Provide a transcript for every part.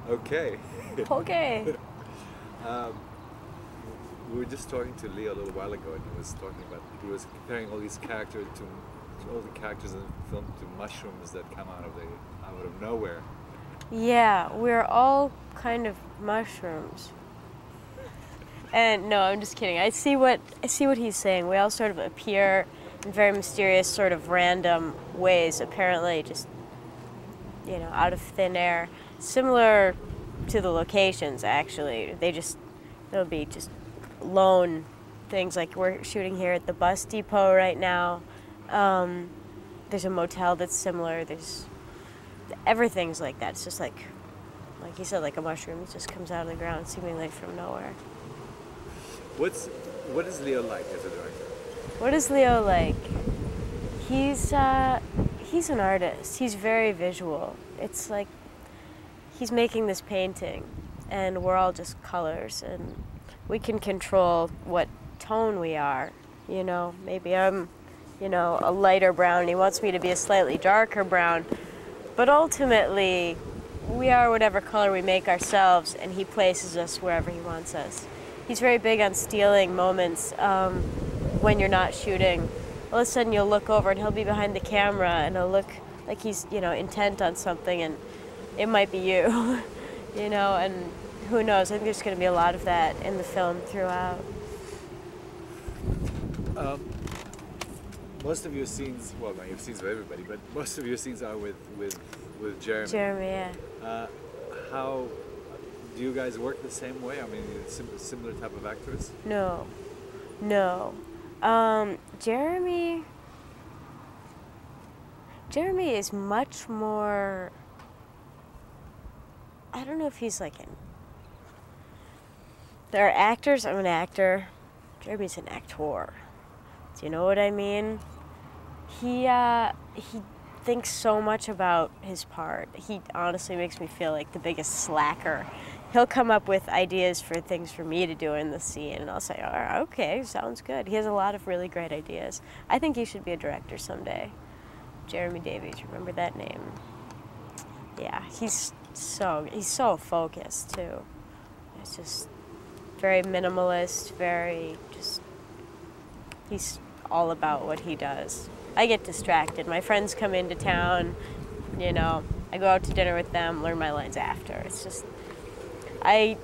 Okay. Okay. um, we were just talking to Leo a little while ago, and he was comparing all these characters to all the characters in the film to mushrooms that come out of nowhere. Yeah, we're all kind of mushrooms. And no, I'm just kidding. I see what he's saying. We all sort of appear in very mysterious, sort of random ways, apparently just, out of thin air. Similar to the locations, actually. They'll be just lone things, like we're shooting here at the bus depot right now. There's a motel that's similar. Everything's like that. It's just like you said, like a mushroom. It just comes out of the ground seemingly from nowhere. What is Leo like as a director? What is Leo like? He's an artist. He's very visual. It's like he's making this painting, and we're all just colors, and we can control what tone we are. Maybe I'm, a lighter brown, and he wants me to be a slightly darker brown. But ultimately, we are whatever color we make ourselves, and he places us wherever he wants us. He's very big on stealing moments when you're not shooting. All of a sudden, you'll look over, and he'll be behind the camera, and he'll look like he's, intent on something, and it might be you, and who knows? I think there's going to be a lot of that in the film throughout. Most of your scenes, well, not your scenes with everybody, but most of your scenes are with Jeremy. Jeremy, yeah. How do you guys work the same way? I mean, similar type of actors? No. Jeremy is much more. I don't know if he's like an. There are actors. I'm an actor. Jeremy's an actor. Do you know what I mean? He thinks so much about his part. He honestly makes me feel like the biggest slacker. He'll come up with ideas for things for me to do in the scene, and I'll say, all right, okay, sounds good. He has a lot of really great ideas. I think he should be a director someday. Jeremy Davies, remember that name? Yeah, he's so focused too. It's just very minimalist, he's all about what he does. I get distracted. My friends come into town, I go out to dinner with them, learn my lines after. It's just, I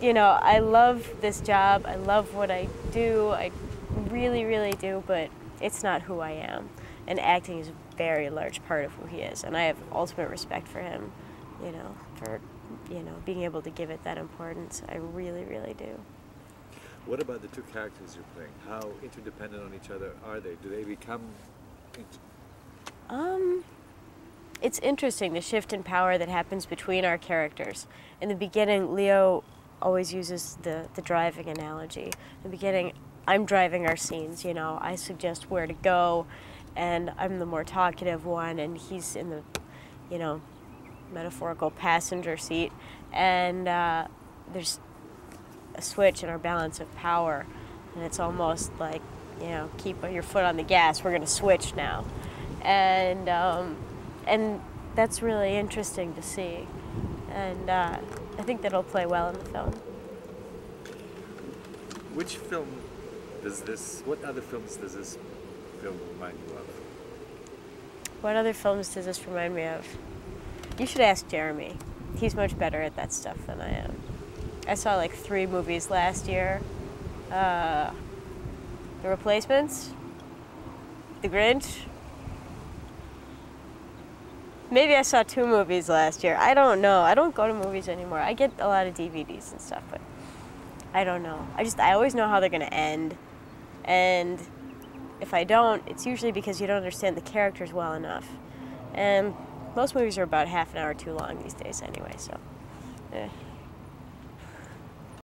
love this job. I love what I do. I really, really do, but it's not who I am. And acting is a very large part of who he is. And I have ultimate respect for him, for, being able to give it that importance. I really, really do. What about the two characters you're playing? How interdependent on each other are they? Do they become... It's interesting, the shift in power that happens between our characters. In the beginning, Leo always uses the driving analogy. In the beginning, I'm driving our scenes, I suggest where to go, and I'm the more talkative one, and he's in the, metaphorical passenger seat. And there's a switch in our balance of power, and it's almost like, keep your foot on the gas, we're going to switch now. And that's really interesting to see, and I think that'll play well in the film. What other films does this film remind you of? What other films does this remind me of? You should ask Jeremy. He's much better at that stuff than I am. I saw like 3 movies last year. The Replacements, The Grinch. Maybe I saw 2 movies last year. I don't know. I don't go to movies anymore. I get a lot of DVDs and stuff, but I don't know. I always know how they're going to end. And if I don't, it's usually because you don't understand the characters well enough. And most movies are about half an hour too long these days anyway, so.